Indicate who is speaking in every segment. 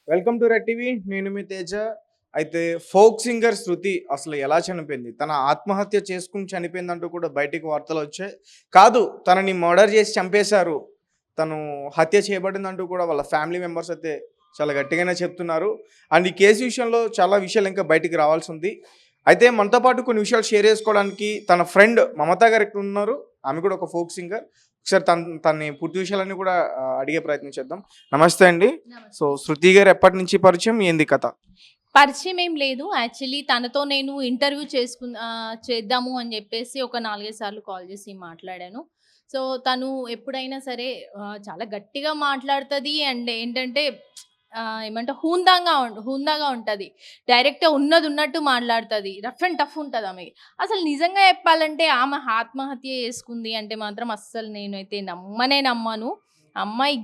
Speaker 1: Welcome to red TV. నేను మీ తేజ. అయితే folk singer శృతి అసలు ఎలా చనిపోయింది? తన ఆత్మహత్య చేసుకొని చనిపోయిందంటూ కూడా బయటికి వార్తలొచ్చాయి. కాదు, తనని మర్డర్ చేసి చంపేశారు. తను హత్య చేయబడిందంటూ కూడా వాళ్ళ ఫ్యామిలీ మెంబర్స్ అయితే చాలా గట్టిగానే చెప్తున్నారు. అండ్ ఈ కేసు విషయంలో చాలా విషయాలు ఇంకా బయటికి రావాల్సింది. అయితే మనతో పాటు కొన్ని విషయాలు షేర్ చేసుకోవడానికి తన ఫ్రెండ్ మమత గారు ఇక్కడ ఉన్నారు. ఆమె కూడా ఒక ఫోక్ సింగర్. ఒకసారి తనని పూర్తి విషయాలన్నీ కూడా అడిగే ప్రయత్నం చేద్దాం. నమస్తే అండి. సో శృతి గారు ఎప్పటి నుంచి పరిచయం, ఏంది కథ?
Speaker 2: పరిచయం ఏం లేదు. యాక్చువల్లీ తనతో నేను ఇంటర్వ్యూ చేద్దాము అని చెప్పేసి ఒక 4, 5 సార్లు కాల్ చేసి మాట్లాడాను. సో, తను ఎప్పుడైనా సరే చాలా గట్టిగా మాట్లాడుతది. అండ్ ఏంటంటే ఏమంటారు, హుందాగా ఉంటది. డైరెక్ట్‌గా ఉన్నదున్నట్టు మాట్లాడుతది. రఫ్ అండ్ టఫ్ ఉంటది ఆమె. అసలు నిజంగా చెప్పాలంటే ఆమె ఆత్మహత్య చేసుకుంది అంటే మాత్రం అస్సలు నేనైతే నమ్మను. అమ్మాయి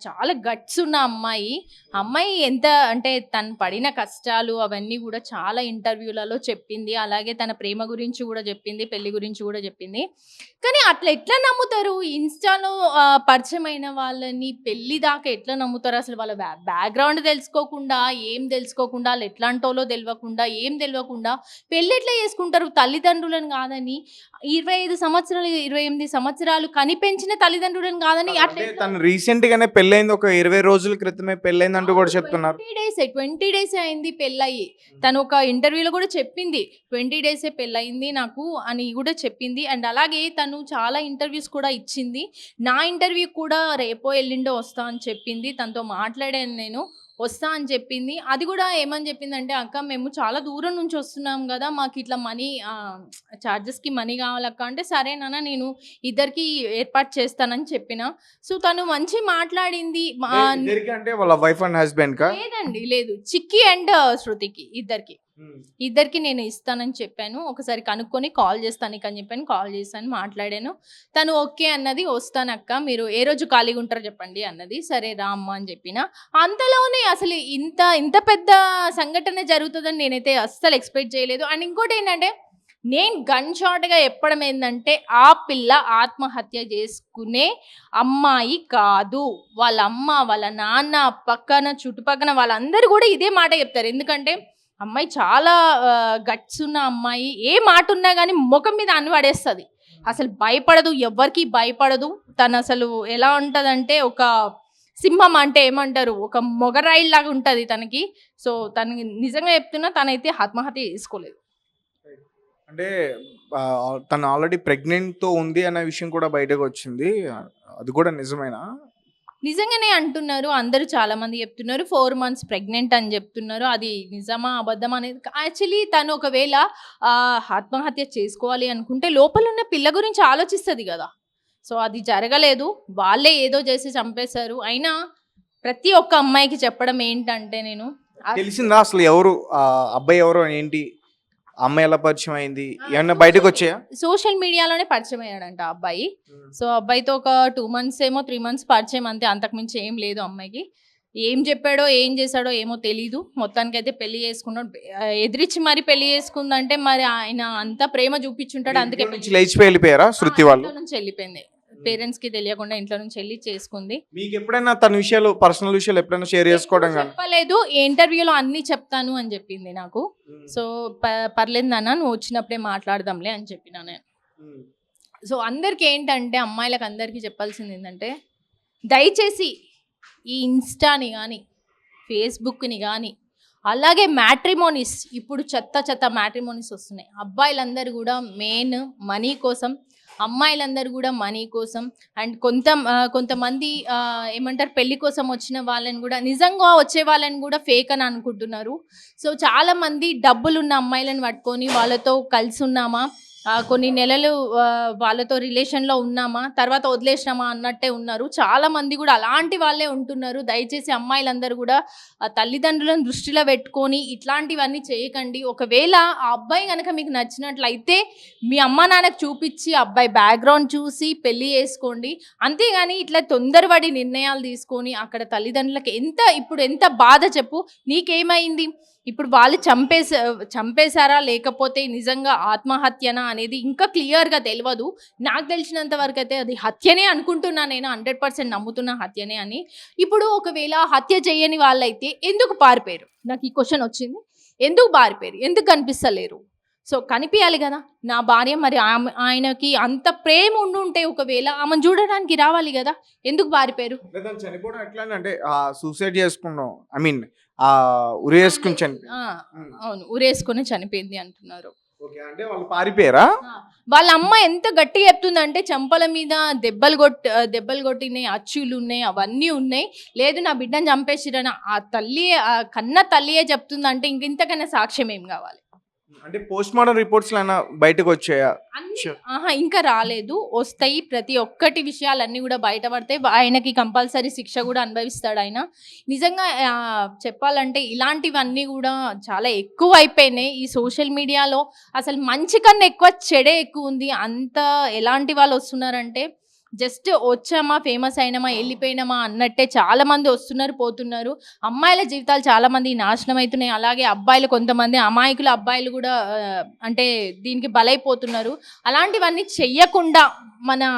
Speaker 2: చాలా గట్స్ ఉన్న అమ్మాయి. అమ్మాయి ఎంత అంటే తను పడిన కష్టాలు అవన్నీ గూడా చాలా ఇంటర్వ్యూలలో చెప్పింది. అలాగే తన ప్రేమ గురించి గూడా చెప్పింది. పెళ్లి గురించి గూడా చెప్పింది. కానీ అట్లా ఎట్లా నమ్ముతారు? ఇన్‌స్టాలో పరిచయమైన వాళ్ళని పెళ్లి దాకా ఎట్లా నమ్ముతారు? అసలు వాళ్ళ బ్యాక్‌గ్రౌండ్ తెలుసుకోకుండా, ఏం తెలుసుకోకుండా, ఆళ్ళు ఎట్లాంటోలో తెలవకుండా, ఏం తెలవకుండా పెళ్లి ఎట్లా చేసుకుంటారు? తల్లిదండ్రులను కాదని 25 సంవత్సరాలు, 28 సంవత్సరాలు కనిపెంచిన తల్లిదండ్రులను కాదని అట్లా
Speaker 1: తను రీసెంట్ గానే పెళ్ళైంది. ఒక 20 రోజుల క్రితమే పెళ్ళైందంటూ కూడా చెప్తున్నారు.
Speaker 2: 20 డేసే అయింది పెళ్ళయి. తను ఒక ఇంటర్వ్యూలో కూడా చెప్పింది. 20 డేసే పెళ్ళయింది నాకు అని కూడా చెప్పింది. అండ్ అలాగే తను చాలా ఇంటర్వ్యూస్ కూడా ఇచ్చింది. నా ఇంటర్వ్యూ కూడా రేపో ఎల్లుండో వస్తా అని చెప్పింది. తనతో మాట్లాడాను నేను. వస్తా అని చెప్పింది. అది కూడా ఏమని చెప్పిందంటే, "అక్క, మేము చాలా దూరం నుంచి వస్తున్నాం గదా! మాకిట్లా మనీ చార్జెస్‌కి మనీ కావాలక్క" అంటే, "సరే నాన్న, నేను ఇద్దరికీ ఏర్పాటు చేస్తానని" చెప్పిన. సో, తను మంచి మాట్లాడింది.
Speaker 1: ఇద్దరికి అంటే వాళ్ళ వైఫ్ అండ్ హస్బెండ్ కా?
Speaker 2: లేదండి, లేదు. చిక్కి అండ్ శృతికి ఇద్దరికి. ఇద్దరికి నేను ఇస్తానని చెప్పాను. ఒకసారి కనుక్కొని కాల్ చేస్తాను నీకని చెప్పాను. కాల్ చేశాను, మాట్లాడాను. తను ఓకే అన్నది. "వస్తానక్క, మీరు ఏ రోజు ఖాళీగా ఉంటారో చెప్పండి" అన్నది. సరే రా అమ్మ అని చెప్పిన. అంతలోనే అసలు ఇంత పెద్ద సంఘటన జరుగుతుందని నేనైతే అస్సలు ఎక్స్‌పెక్ట్ చేయలేదు. అండ్ ఇంకోటేంటంటే, నేను గన్ షాట్‌గా చెప్పడం ఏందంటే, ఆ పిల్ల ఆత్మహత్య చేసుకునే అమ్మాయి కాదు. వాళ్ళ అమ్మ, వాళ్ళ నాన్న, చుట్టుపక్కన వాళ్ళందరూ కూడా ఇదే మాట చెప్తారు. ఎందుకంటే అమ్మాయి చాలా గట్స్ ఉన్న అమ్మాయి. ఏ మాట ఉన్నా గానీ మొఖం మీద అన్ని పడేస్తది. అసలు భయపడదు, ఎవ్వరికీ భయపడదు. తనసలు ఎలా ఉంటదంటే, ఒక సింహం అంటే ఏమంటారు, ఒక మొగరాయిల్లాగా ఉంటది తనకి. సో, తనకి నిజంగా చెప్తున్నా, తనైతే ఆత్మహత్య చేసుకోలేదు.
Speaker 1: అంటే తను ఆల్రెడీ ప్రెగ్నెంట్‌తో ఉంది అనే విషయం కూడా బయటకొచ్చింది. అది కూడా నిజమేనా?
Speaker 2: నిజంగానే అంటున్నారు. అందరూ చాలామంది చెప్తున్నారు. 4 మంత్స్ ప్రెగ్నెంట్ అని చెప్తున్నారు. అది నిజమా? అబద్ధమా? అనేది యాక్చువల్లీ తను ఒకవేళ ఆత్మహత్య చేసుకోవాలి అనుకుంటే లోపలున్న పిల్ల గురించి ఆలోచిస్తది గదా! సో, అది జరగలేదు. వాళ్ళే ఏదో చేసి చంపేశారు. అయినా ప్రతి ఒక్క అమ్మాయికి చెప్పడం ఏంటంటే నేను
Speaker 1: తెలిసిందా అసలు ఎవరు అబ్బాయి ఎవరో ఏంటి? ఆ అమ్మాయి ఎలా పరిచయం అయింది? ఏమన్నా బయటకొచ్చాయా?
Speaker 2: సోషల్ మీడియాలోనే పరిచయం అయ్యాడంట ఆ అబ్బాయి. సో, అబ్బాయితో ఒక 2 మంత్స్ ఏమో, 3 మంత్స్ పరిచయం అంతే. అంతకుమించి ఏం లేదు అమ్మాయికి. ఏం చెప్పాడో, ఏం చేశాడో ఏమో తెలీదు. మొత్తానికైతే పెళ్లి చేసుకున్నాడు. ఎదిరిచ్చి మరి పెళ్లి చేసుకుందంటే మరి ఆయన అంత ప్రేమ చూపించుంటాడు. అందుకే
Speaker 1: ఇంట్లో నుంచి లేచిపోయి వెళ్ళిపోయారా శృతి వాళ్ళు?
Speaker 2: ఇంట్లో నుంచి వెళ్ళిపోయింది. పేరెంట్స్‌కి తెలియకుండా ఇంట్లో నుంచి వెళ్లి చేసుకుంది.
Speaker 1: మీకెప్పుడైనా తన విషయాలు, పర్సనల్ విషయాలు ఎప్పుడైనా షేర్ చేసుకోవడం గాని?
Speaker 2: చెప్పలేదు. ఇంటర్వ్యూలో అన్నీ చెప్తాను అని చెప్పింది నాకు. సో, పర్లేదు నాన్న, నువ్వు వచ్చినప్పుడే మాట్లాడదాంలే అని చెప్పినా నేను. సో, అందరికి ఏంటంటే, అమ్మాయిలకు అందరికీ చెప్పాల్సింది ఏంటంటే, దయచేసి ఈ ఇన్‌స్టాని గానీ, ఫేస్‌బుక్‌ని గానీ, అలాగే మ్యాట్రిమోనీస్, ఇప్పుడు చెత్త మ్యాట్రిమోనీస్ వస్తున్నాయి. అబ్బాయిలందరూ గూడా మెయిన్ మనీ కోసం, అమ్మాయిలందరూ గూడా మనీ కోసం. అండ్ కొంతమంది ఏమంటారు, పెళ్లి కోసం వచ్చిన వాళ్ళని గూడా, నిజంగా వచ్చే వాళ్ళని గూడా ఫేక్ అని అనుకుంటున్నారు. సో, చాలామంది డబ్బులున్న అమ్మాయిలను పట్టుకొని వాళ్ళతో కలిసి ఉన్నామా, కొన్ని నెలలు వాళ్ళతో రిలేషన్‌లో ఉన్నామా, తర్వాత వదిలేసినామా అన్నట్టే ఉన్నారు. చాలామంది గూడా అలాంటి వాళ్ళే ఉంటున్నారు. దయచేసి అమ్మాయిలందరూ గూడా తల్లిదండ్రులను దృష్టిలో పెట్టుకొని ఇట్లాంటివన్నీ చేయకండి. ఒకవేళ ఆ అబ్బాయి గనక మీకు నచ్చినట్లయితే మీ అమ్మా నాన్నకి చూపిచ్చి, అబ్బాయి బ్యాక్‌గ్రౌండ్ చూసి పెళ్లి చేసుకోండి. అంతేగాని ఇట్లా తొందరపడి నిర్ణయాలు తీసుకొని అక్కడ తల్లిదండ్రులకి ఇప్పుడు ఎంత బాధ చెప్పు. నీకేమైంది? ఇప్పుడు వాళ్ళు చంపేశారా లేకపోతే నిజంగా ఆత్మహత్యనా అనేది ఇంకా క్లియర్గా తెలియదు. నాకు తెలిసినంత వరకు అయితే అది హత్యనే అనుకుంటున్నా, నేను 100% నమ్ముతున్నా హత్యనే అని. ఇప్పుడు ఒకవేళ హత్య చేయని వాళ్ళైతే ఎందుకు పారిపోయారు? నాకు ఈ క్వశ్చన్ వచ్చింది. ఎందుకు పారిపోయారు? ఎందుకు కనిపిస్తలేరు? సో కనిపించాలి కదా నా భార్య. మరి ఆయనకి అంత ప్రేమ ఉండుంటే ఒకవేళ ఆమెను చూడడానికి రావాలి కదా, ఎందుకు పారిపోయారు?
Speaker 1: చనిపోవడం ఎట్లా అంటే సూసైడ్ చేసుకున్నాం, ఐ మీన్ ఉరేసుకుని చనిపోయి.
Speaker 2: అవును, ఉరేసుకొని చనిపోయింది అంటున్నారు.
Speaker 1: ఓకే, అంటే వాళ్ళు పారిపోయారా?
Speaker 2: వాళ్ళ అమ్మ ఎంత గట్టిగా చెప్తుందంటే చెంపల మీద దెబ్బలు కొట్టినాయి, అచ్చులు ఉన్నాయి, అవన్నీ ఉన్నాయి. లేదు నా బిడ్డను చంపేసిరని ఆ తల్లి, ఆ కన్న తల్లియే చెప్తుందంటే ఇంతకన్నా సాక్ష్యం ఏం కావాలి?
Speaker 1: అంటే పోస్ట్ మార్టం రిపోర్ట్స్ అయినా బయటకు వచ్చాయా?
Speaker 2: ఇంకా రాలేదు, వస్తాయి. ప్రతి ఒక్కటి విషయాలన్నీ కూడా బయటపడతాయి. ఆయనకి కంపల్సరీ శిక్ష కూడా అనుభవిస్తాడు ఆయన. నిజంగా చెప్పాలంటే ఇలాంటివన్నీ కూడా చాలా ఎక్కువ అయిపోయినాయి ఈ సోషల్ మీడియాలో. అసలు మంచి కన్నా ఎక్కువ చెడే ఎక్కువ ఉంది. అంత ఎలాంటి వాళ్ళు వస్తున్నారంటే జస్ట్ వచ్చామా, ఫేమస్ అయినామా, వెళ్ళిపోయినామా అన్నట్టే చాలా మంది వస్తున్నారు, పోతున్నారు. అమ్మాయిల జీవితాలు చాలా మంది నాశనం అవుతున్నాయి. అలాగే అబ్బాయిలు, కొంతమంది అమాయకుల అబ్బాయిలు కూడా అంటే దీనికి బలైపోతున్నారు. అలాంటివన్నీ చెయ్యకుండా మన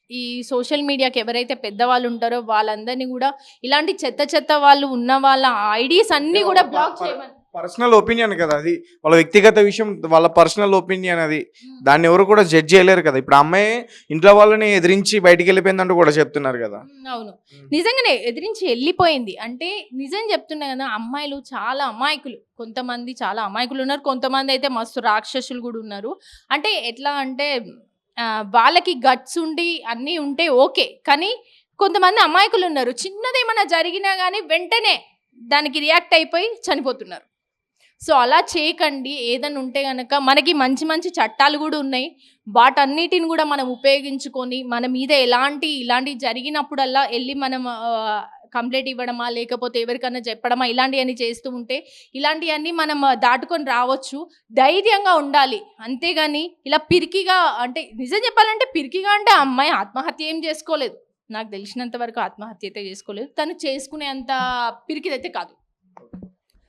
Speaker 2: ఈ సోషల్ మీడియాకి ఎవరైతే పెద్దవాళ్ళు ఉంటారో వాళ్ళందరినీ కూడా ఇలాంటి చెత్త వాళ్ళు ఉన్న వాళ్ళ ఐడీస్ అన్నీ కూడా బ్లాక్ చేయమని.
Speaker 1: పర్సనల్ ఒపీనియన్ కదా అది, వాళ్ళ వ్యక్తిగత విషయం, వాళ్ళ పర్సనల్ ఒపీనియన్ అది. దాన్ని ఎవరు కూడా జడ్జ్ చేయలేరు కదా. ఇప్పుడు అమ్మాయి ఇంట్లో వాళ్ళని ఎదిరించి బయటికి వెళ్ళిపోయిందంటూ కూడా చెప్తున్నారు కదా.
Speaker 2: అవును, నిజంగానే ఎదిరించి వెళ్ళిపోయింది. అంటే నిజం చెప్తున్నా కదా, అమ్మాయిలు చాలా అమాయకులు. కొంతమంది చాలా అమాయకులు ఉన్నారు, కొంతమంది అయితే మస్తు రాక్షసులు కూడా ఉన్నారు. అంటే ఎట్లా అంటే వాళ్ళకి గట్స్ ఉండి అన్నీ ఉంటే ఓకే, కానీ కొంతమంది అమాయకులు ఉన్నారు. చిన్నదేమన్నా జరిగినా కానీ వెంటనే దానికి రియాక్ట్ అయిపోయి చనిపోతున్నారు. సో అలా చేయకండి. ఏదైనా ఉంటే కనుక మనకి మంచి మంచి చట్టాలు కూడా ఉన్నాయి, వాటన్నిటిని కూడా మనం ఉపయోగించుకొని మన మీద ఇలాంటి జరిగినప్పుడల్లా వెళ్ళి మనం కంప్లైంట్ ఇవ్వడమా, లేకపోతే ఎవరికన్నా చెప్పడమా, ఇలాంటివన్నీ చేస్తూ ఉంటే ఇలాంటివన్నీ మనం దాటుకొని రావచ్చు. ధైర్యంగా ఉండాలి, అంతేగాని ఇలా పిరికిగా, అంటే నిజం చెప్పాలంటే పిరికిగా అంటే ఆ అమ్మాయి ఆత్మహత్య ఏం చేసుకోలేదు. నాకు తెలిసినంత వరకు ఆత్మహత్య అయితే చేసుకోలేదు. తను చేసుకునే అంత పిరికిదైతే కాదు.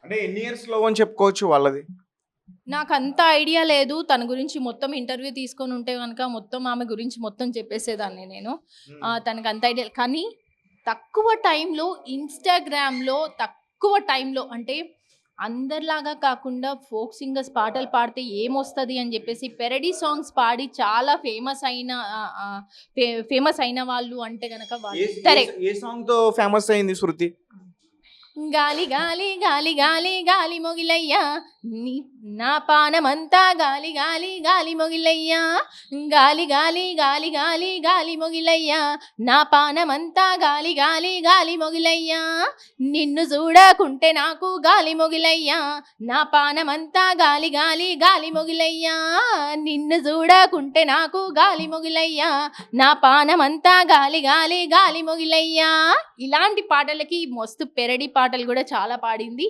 Speaker 1: అంటే ఎన్ని ఇయర్స్ లో అని చెప్పుకోవచ్చు వాళ్ళది?
Speaker 2: నాకు అంత ఐడియా లేదు. తన గురించి మొత్తం ఇంటర్వ్యూ తీసుకొని ఉంటే కనుక మొత్తం ఆమె గురించి మొత్తం చెప్పేసేదాన్ని నేను. తనకు అంత ఐడియా, కానీ తక్కువ టైంలో ఇన్స్టాగ్రామ్లో అంటే అందరిలాగా కాకుండా ఫోక్ సింగర్స్ పాటలు పాడితే ఏమొస్తుంది అని చెప్పేసి పెరడీ సాంగ్స్ పాడి చాలా ఫేమస్ అయిన వాళ్ళు అంటే కనుక వాళ్ళు.
Speaker 1: ఏ సాంగ్ తో ఫేమస్ అయింది శృతి?
Speaker 2: గాలి గాలి గాలి గాలి గాలి మొగిలయ్యా, నా పానమంతా గాలి గాలి గాలి మొగిలయ్యా, గాలి గాలి గాలి గాలి గాలి మొగిలయ్యా, నా పానమంతా గాలి గాలి గాలి మొగిలయ్యా, నిన్ను చూడకుంటే నాకు గాలి మొగిలయ్యా, నా పానమంతా గాలి గాలి గాలి మొగిలయ్యా, నిన్ను చూడకుంటే నాకు గాలి మొగిలయ్యా, నా పానమంతా గాలి గాలి గాలి మొగిలయ్యా. ఇలాంటి పాటలకి మస్తు పెరడి పాటలు కూడా చాలా పాడింది.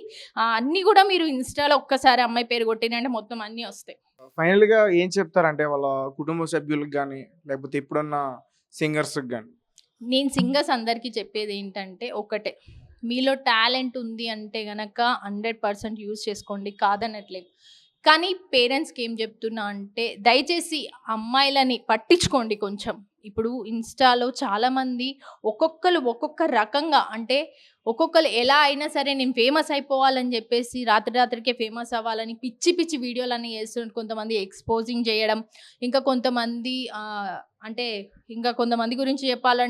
Speaker 2: అన్నీ కూడా మీరు ఇన్స్టాలో ఒక్కసారి అమ్మాయి పేరు కొట్టినంటే మొత్తం అన్నీ వస్తాయి.
Speaker 1: ఫైనల్ గా ఏం చెప్తారంటే వాళ్ళ కుటుంబ సభ్యులకు కానీ లేకపోతే ఇప్పుడున్న సింగర్స్ కానీ?
Speaker 2: నేను సింగర్స్ అందరికీ చెప్పేది ఏంటంటే ఒకటే, మీలో టాలెంట్ ఉంది అంటే గనక 100% యూజ్ చేసుకోండి, కాదనట్లేదు. కానీ పేరెంట్స్కి ఏం చెప్తున్నా అంటే దయచేసి అమ్మాయిలని పట్టించుకోండి కొంచెం. ఇప్పుడు ఇన్స్టాలో చాలామంది ఒక్కొక్క రకంగా, అంటే ఒక్కొక్కరు ఎలా అయినా సరే నేను ఫేమస్ అయిపోవాలని చెప్పేసి రాత్రికే ఫేమస్ అవ్వాలని పిచ్చి వీడియోలన్నీ చేస్తుంటే కొంతమంది ఎక్స్పోజింగ్ చేయడం, ఇంకా కొంతమంది గురించి చెప్పాలంటే